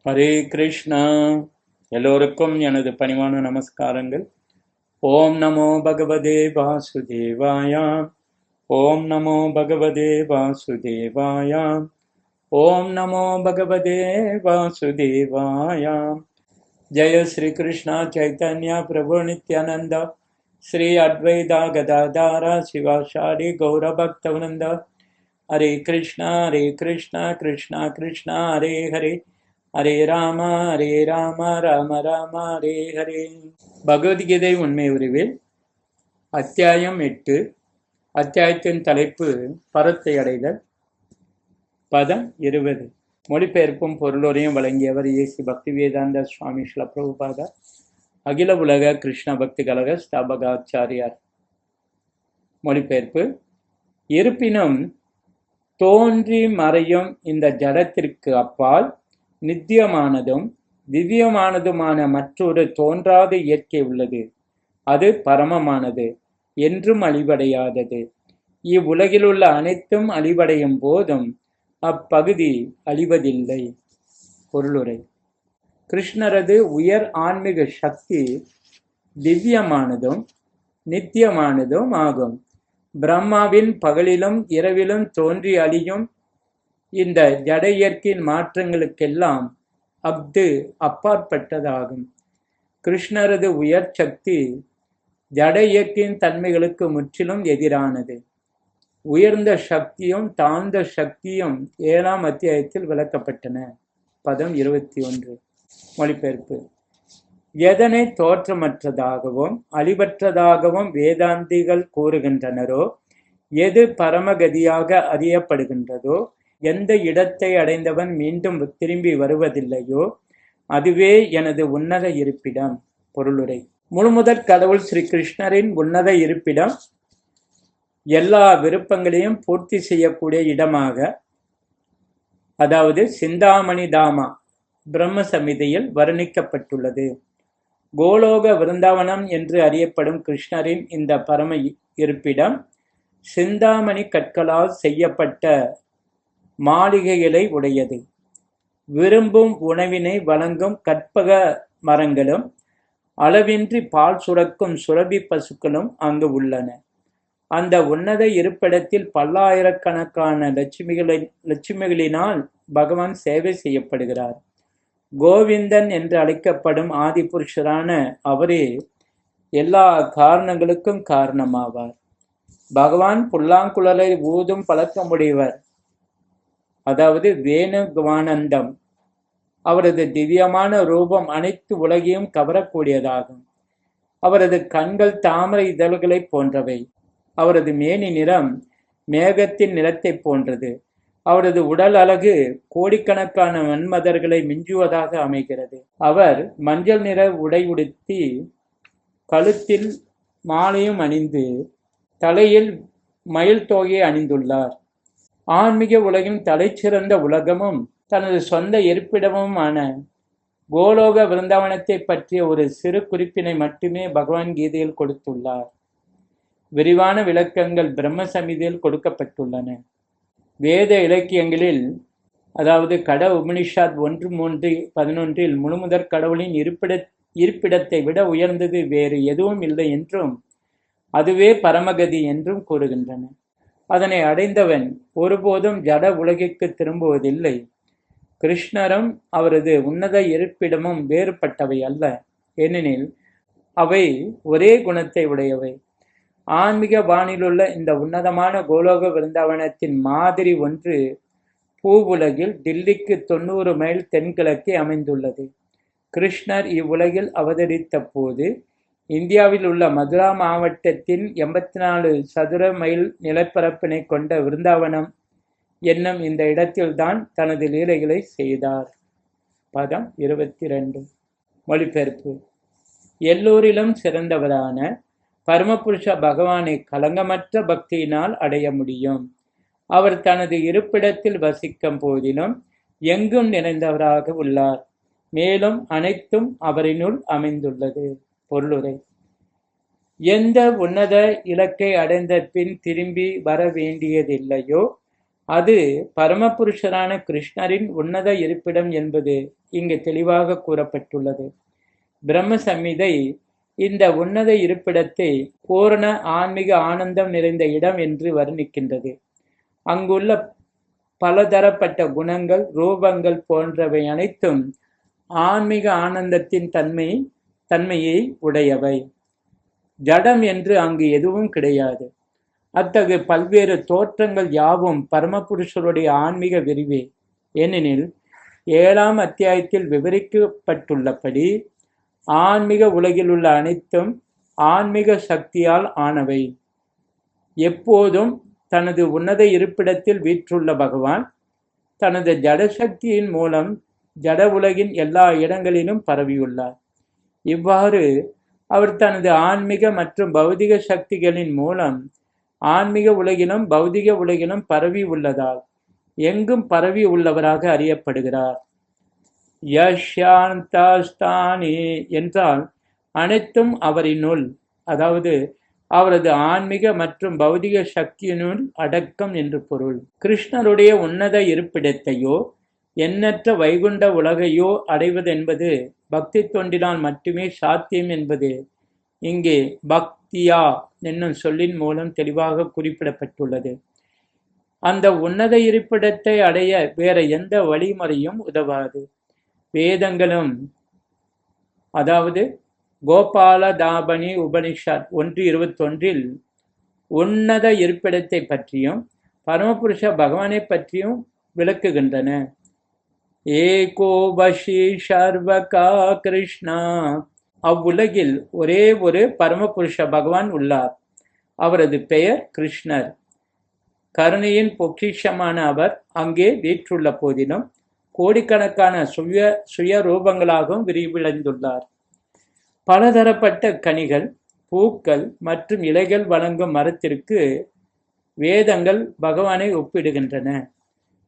ஹரே கிருஷ்ணா. எல்லோருக்கும் எனது பணிவான நமஸ்காரங்கள். ஓம் நமோ பகவதே வாசுதேவாயாம். ஓம் நமோ பகவதே வாசுதேவாயாம். ஓம் நமோ பகவதே வாசுதேவாயாம். ஜெய ஸ்ரீ கிருஷ்ணா சைத்தன்யா பிரபு நித்யானந்த ஸ்ரீ அத்வைதா கதாதாரா சிவாசாரி கௌரபக்தவனந்த. ஹரே கிருஷ்ணா கிருஷ்ணா கிருஷ்ணா ஹரே ஹரே, ஹரே ராமா ராம ராம ஹரே ஹரே. பகவத்கீதை உண்மை உருவில் அத்தியாயம் 8. அத்தியாயத்தின் தலைப்பு பரத்தை அடைதல். பதம் 20. மொழிபெயர்ப்பும் பொருளுரையும் வழங்கியவர் ஏசி பக்திவேதாந்த சுவாமி ஸ்ரீல பிரபுபாதா, அகில உலக கிருஷ்ண பக்தி கழக ஸ்தாபகாச்சாரியார். மொழிபெயர்ப்பு. இருப்பினும் தோன்றி மறையும் இந்த ஜடத்திற்கு அப்பால் நித்தியமானதும் திவ்யமானதுமான மற்றொரு தோன்றாத இயற்கை உள்ளது. அது பரமமானது, என்றும் அழிவடையாதது. இவ்வுலகிலுள்ள அனைத்தும் அழிவடையும் போதும் அப்பகுதி அழிவதில்லை. பொருளுரை. கிருஷ்ணரது உயர் ஆன்மீக சக்தி திவ்யமானதும் நித்தியமானதும் ஆகும். பிரம்மாவின் பகலிலும் இரவிலும் தோன்றி அழியும் இந்த ஜட இயற்கையின் மாற்றங்களுக்கெல்லாம் அப்பாற்பட்டதாகும். கிருஷ்ணரது உயர் சக்தி ஜட இயற்கையின் தன்மைகளுக்கு முற்றிலும் எதிரானது. உயர்ந்த சக்தியும் தாழ்ந்த சக்தியும் 7ஆம் அத்தியாயத்தில் விளக்கப்பட்டன. பதம் 21. மொழிபெயர்ப்பு. எதனை தோற்றமற்றதாகவும் அழிவற்றதாகவும் வேதாந்திகள் கூறுகின்றனரோ, எது பரமகதியாக அறியப்படுகின்றதோ, எந்த இடத்தை அடைந்தவன் மீண்டும் திரும்பி வருவதில்லையோ, அதுவே எனது உன்னத இருப்பிடம். பொருளுரை. முழுமுதற் கடவுள் ஸ்ரீ கிருஷ்ணரின் உன்னத இருப்பிடம் எல்லா விருப்பங்களையும் பூர்த்தி செய்யக்கூடிய இடமாக, அதாவது சிந்தாமணி தாமா பிரம்ம சமிதையில் வர்ணிக்கப்பட்டுள்ளது. கோலோக விருந்தாவனம் என்று அறியப்படும் கிருஷ்ணரின் இந்த பரம இருப்பிடம் சிந்தாமணி கற்களால் செய்யப்பட்ட மாளிகைகளை உடையது. விரும்பும் உணவினை வழங்கும் கற்பக மரங்களும் அளவின்றி பால் சுரக்கும் சுரபி பசுக்களும் அங்கு உள்ளன. அந்த உன்னத இருப்பிடத்தில் பல்லாயிரக்கணக்கான லட்சுமிகளினால் பகவான் சேவை செய்யப்படுகிறார். கோவிந்தன் என்று அழைக்கப்படும் ஆதி புருஷரான அவரே எல்லா காரணங்களுக்கும் காரணமாவார். பகவான் புல்லாங்குழலை ஊதும் பழக்கமுடையவர், அதாவது வேணுகானந்தம். அவரது திவ்யமான ரூபம் அனைத்து உலகையும் கவரக்கூடியதாகும். அவரது கண்கள் தாமரை இதழ்களை போன்றவை. அவரது மேனி நிறம் மேகத்தின் நிறத்தை போன்றது. அவரது உடல் அழகு கோடிக்கணக்கான மன்மதர்களை மிஞ்சுவதாக அமைகிறது. அவர் மஞ்சள் நிற உடை உடுத்தி கழுத்தில் மாலையும் அணிந்து தலையில் மயில் தோகையை அணிந்துள்ளார். ஆன்மீக உலகின் தலைச்சிறந்த உலகமும் தனது சொந்த இருப்பிடமுமான கோலோக விருந்தாவனத்தை பற்றிய ஒரு சிறு குறிப்பினை மட்டுமே பகவான் கீதையில் கொடுத்துள்ளார். விரிவான விளக்கங்கள் பிரம்ம சமிதியில் கொடுக்கப்பட்டுள்ளன. வேத இலக்கியங்களில், அதாவது கட உபனிஷத் 1:3-11 முழுமுதற் கடவுளின் இருப்பிடத்தை விட உயர்ந்தது வேறு எதுவும் இல்லை என்றும் அதுவே பரமகதி என்றும் கூறுகின்றன. அதனை அடைந்தவன் ஒருபோதும் ஜட உலகிற்கு திரும்புவதில்லை. கிருஷ்ணரும் அவரது உன்னத இருப்பிடமும் வேறுபட்டவை அல்ல, ஏனெனில் அவை ஒரே குணத்தை உடையவை. ஆன்மீக வானிலுள்ள இந்த உன்னதமான கோலோக விருந்தாவனத்தின் மாதிரி ஒன்று பூவுலகில் டில்லிக்கு 90 மைல் தென்கிழக்கே அமைந்துள்ளது. கிருஷ்ணர் இவ்வுலகில் அவதரித்த போது இந்தியாவில் உள்ள மதுரா மாவட்டத்தின் 84 சதுர மைல் நிலப்பரப்பினை கொண்ட விருந்தாவனம் என்னும் இந்த இடத்தில்தான் தனது லீலைகளை செய்தார். பதம் 22. மொழிபெயர்ப்பு. எல்லோரிலும் சிறந்தவரான பரமபுருஷ பகவானை கலங்கமற்ற பக்தியினால் அடைய முடியும். அவர் தனது இருப்பிடத்தில் வசிக்கும் போதிலும் எங்கும் நிறைந்தவராக உள்ளார். மேலும் அனைத்தும் அவரினுள் அமைந்துள்ளது. பொருளுரை. எந்த உன்னத இலக்கை அடைந்த பின் திரும்பி வர வேண்டியதில்லையோ அது பரமபுருஷரான கிருஷ்ணரின் உன்னத இருப்பிடம் என்பது இங்கு தெளிவாக கூறப்பட்டுள்ளது. பிரம்ம சம்ஹிதை இந்த உன்னத இருப்பிடத்தை பூரண ஆன்மீக ஆனந்தம் நிறைந்த இடம் என்று வர்ணிக்கின்றது. அங்குள்ள பலதரப்பட்ட குணங்கள், ரூபங்கள் போன்றவை அனைத்தும் ஆன்மீக ஆனந்தத்தின் தன்மையை உடையவை. ஜடம் என்று அங்கு எதுவும் கிடையாது. அத்தகு பல்வேறு தோற்றங்கள் யாவும் பரமபுருஷருடைய ஆன்மீக விரிவே. ஏனெனில் 7ஆம் அத்தியாயத்தில் விவரிக்கப்பட்டுள்ளபடி ஆன்மீக உலகில் உள்ள அனைத்தும் ஆன்மீக சக்தியால் ஆனவை. எப்போதும் தனது உன்னத இருப்பிடத்தில் வீற்றுள்ள பகவான் தனது ஜடசக்தியின் மூலம் ஜட உலகின் எல்லா இடங்களிலும் பரவியுள்ளார். இவ்வாறு அவர் தனது ஆன்மீக மற்றும் பௌதிக சக்திகளின் மூலம் ஆன்மீக உலகிலும் பௌதிக உலகிலும் பரவி உள்ளதால் எங்கும் பரவி உள்ளவராக அறியப்படுகிறார். யஷ்யாந்தாஸ்தானி என்றால் அனைத்தும் அவரினுள், அதாவது அவரது ஆன்மீக மற்றும் பௌதிக சக்தியினுள் அடக்கம் என்று பொருள். கிருஷ்ணருடைய உன்னத இருப்பிடத்தையோ எண்ணற்ற வைகுண்ட உலகையோ அடைவதென்பது பக்தி தொண்டினால் மட்டுமே சாத்தியம் என்பது இங்கே பக்தியா என்னும் சொல்லின் மூலம் தெளிவாக குறிப்பிடப்பட்டுள்ளது. அந்த உன்னத இருப்பிடத்தை அடைய வேற எந்த வழிமுறையும் உதவாது. வேதங்களும், அதாவது கோபாலதாபனி உபனிஷத் 1:21 உன்னத இருப்பிடத்தை பற்றியும் பரமபுருஷ பகவானை பற்றியும் விளக்குகின்றன. ஏகோபஷி சர்வகா கிருஷ்ணா, அவ்வுலகில் ஒரே ஒரு பரமபுருஷ பகவான் உள்ளார். அவரது பெயர் கிருஷ்ணர். கருணையின் பொக்கிஷமான அவர் அங்கே வீற்றுள்ள போதிலும் கோடிக்கணக்கான சுய ரூபங்களாகவும் விரிவடைந்துள்ளார். பலதரப்பட்ட கனிகள், பூக்கள் மற்றும் இலைகள் வழங்கும் மரத்திற்கு வேதங்கள் பகவானை ஒப்பிடுகின்றன.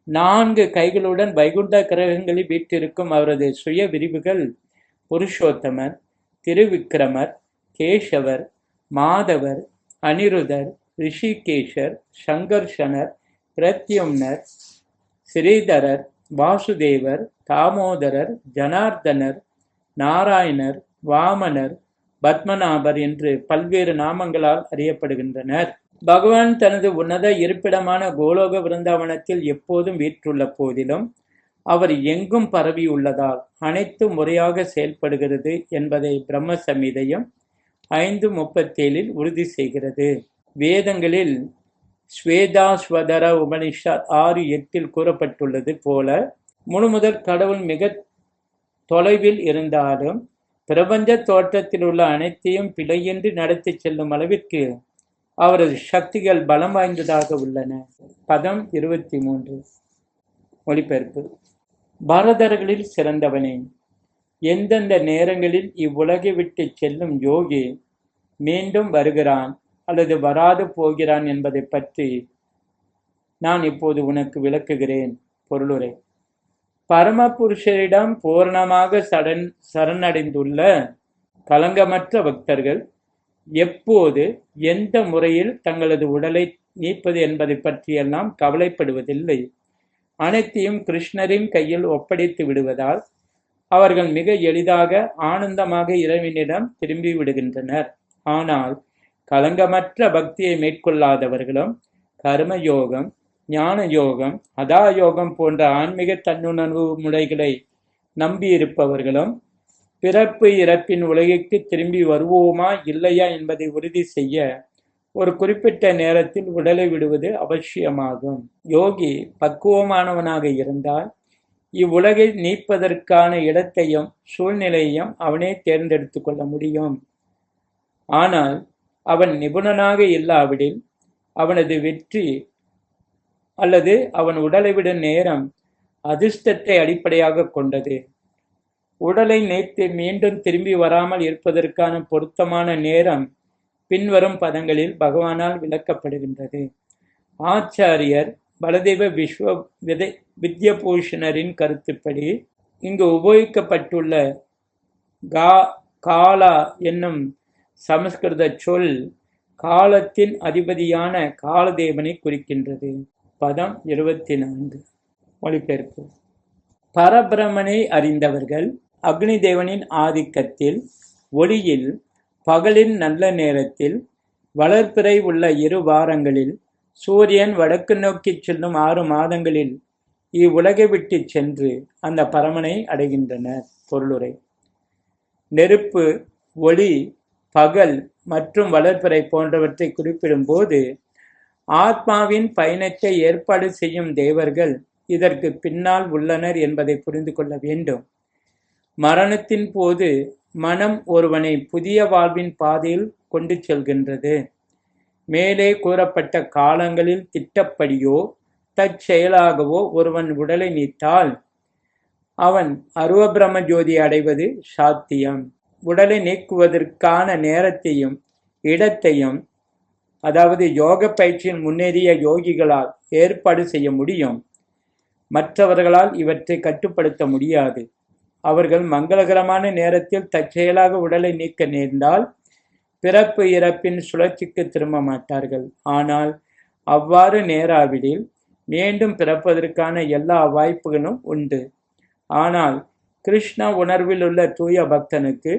4 கைகளுடன் வைகுண்ட கிரகங்களில் வீற்றிருக்கும் அவரது சுய விரிவுகள் புருஷோத்தமர், திருவிக்கிரமர், கேசவர், மாதவர், அனிருதர், ரிஷிகேஷர், சங்கர்ஷனர், பிரத்யும்னர், ஸ்ரீதரர், வாசுதேவர், தாமோதரர், ஜனார்தனர், நாராயணர், வாமனர், பத்மநாபர் என்று பல்வேறு நாமங்களால் அறியப்படுகின்றனர். பகவான் தனது உன்னத இருப்பிடமான கோலோக விருந்தாவனத்தில் எப்போதும் வீற்றுள்ள போதிலும் அவர் எங்கும் பரவியுள்ளதால் அனைத்து முறையாக செயல்படுகிறது என்பதை பிரம்ம சம்ஹிதையும் 5:37 உறுதி செய்கிறது. வேதங்களில் ஸ்வேதாஸ்வதர உபனிஷத் 6:8 கூறப்பட்டுள்ளது போல முழுமுதற் கடவுள் மிக தொலைவில் இருந்தாலும் பிரபஞ்ச தோற்றத்தில் உள்ள அனைத்தையும் பிழையின்றி நடத்தி செல்லும் அளவிற்கு அவரது சக்திகள் பலம் வாய்ந்ததாக உள்ளன. பதம் 23. மொழிபெயர்ப்பு. பாரதர்களில் சிறந்தவனே, எந்தெந்த நேரங்களில் இவ்வுலகை விட்டு செல்லும் யோகி மீண்டும் வருகிறான் அல்லது வராது போகிறான் என்பதை பற்றி நான் இப்போது உனக்கு விளக்குகிறேன். பொருளுரை. பரமபுருஷரிடம் பூரணமாக சரணடைந்துள்ள கலங்கமற்ற பக்தர்கள் எப்போது எந்த முறையில் தங்களது உடலை நீப்பது என்பதை பற்றியெல்லாம் கவலைப்படுவதில்லை. அனைத்தையும் கிருஷ்ணரின் கையில் ஒப்படைத்து விடுவதால் அவர்கள் மிக எளிதாக ஆனந்தமாக இறைவனிடம் திரும்பி விடுகின்றனர். ஆனால் கலங்கமற்ற பக்தியை மேற்கொள்ளாதவர்களும் கர்மயோகம், ஞான யோகம், அதாயோகம் போன்ற ஆன்மீக தன்னுணர்வு முறைகளை நம்பியிருப்பவர்களும் பிறப்பு இறப்பின் உலகிற்கு திரும்பி வருவோமா இல்லையா என்பதை உறுதி செய்ய ஒரு குறிப்பிட்ட நேரத்தில் உடலை விடுவது அவசியமாகும். யோகி பக்குவமானவனாக இருந்தால் இவ்வுலகை நீப்பதற்கான இடத்தையும் சூழ்நிலையையும் அவனே தேர்ந்தெடுத்து கொள்ள முடியும். ஆனால் அவன் நிபுணனாக இல்லாவிடில் அவனது வெற்றி அல்லது அவன் உடலை விடும் நேரம் அதிர்ஷ்டத்தை அடிப்படையாக கொண்டது. உடலை நீத்து மீண்டும் திரும்பி வராமல் இருப்பதற்கான பொருத்தமான நேரம் பின்வரும் பதங்களில் பகவானால் விளக்கப்படுகின்றது. ஆச்சாரியர் பலதேவ வித்யபூஷணரின் கருத்துப்படி இங்கு உபயோகிக்கப்பட்டுள்ள காலா என்னும் சமஸ்கிருத சொல் காலத்தின் அதிபதியான காலதேவனை குறிக்கின்றது. பதம் 24. மொழிபெயர்ப்பு. பரபிரமனை அறிந்தவர்கள் அக்னி தேவனின் ஆதிக்கத்தில், ஒளியில், பகலின் நல்ல நேரத்தில், வளர்பிறை உள்ள 2 வாரங்களில், சூரியன் வடக்கு நோக்கிச் செல்லும் 6 மாதங்களில் இவ்வுலகை விட்டு சென்று அந்த பரமனை அடைகின்றனர். பொருளுரை. நெருப்பு, ஒளி, பகல் மற்றும் வளர்பிறை போன்றவற்றை குறிப்பிடும்போது ஆத்மாவின் பயணத்தை ஏற்பாடு செய்யும் தேவர்கள் இதற்கு பின்னால் உள்ளனர் என்பதை புரிந்து கொள்ள வேண்டும். மரணத்தின் போது மனம் ஒருவனை புதிய வாழ்வின் பாதையில் கொண்டு செல்கின்றது. மேலே கூறப்பட்ட காலங்களில் திட்டப்படியோ தற்செயலாகவோ ஒருவன் உடலை நீத்தால் அவன் அருவபிரம ஜோதி அடைவது சாத்தியம். உடலை நீக்குவதற்கான நேரத்தையும் இடத்தையும், அதாவது யோக பயிற்சியில் முன்னேறிய யோகிகளால் ஏற்பாடு செய்ய முடியும். மற்றவர்களால் இவற்றை கட்டுப்படுத்த முடியாது. அவர்கள் மங்களகரமான நேரத்தில் தற்செயலாக உடலை நீக்க நேர்ந்தால் பிறப்பு இறப்பின் சுழற்சிக்கு திரும்ப மாட்டார்கள். ஆனால் அவ்வாறு நேராவிடில் மீண்டும் பிறப்பதற்கான எல்லா வாய்ப்புகளும் உண்டு. ஆனால் கிருஷ்ண உணர்வில் உள்ள தூய பக்தனுக்கு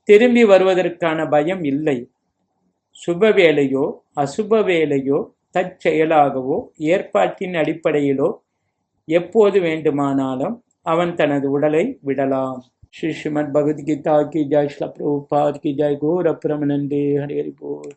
திரும்பி வருவதற்கான பயம் இல்லை. சுப வேலையோ அசுப வேலையோ தற்செயலாகவோ ஏற்பாட்டின் அடிப்படையிலோ எப்போது வேண்டுமானாலும் அவன் தனது உடலை விடலாம். ஸ்ரீ ஸ்ரீமத் பகவத்கீதா கி ஜெய், ஸ்ரீல பிரபுபாத் கி ஜெய், கௌர பிரமநந்தே, ஹரி ஹரி போல்.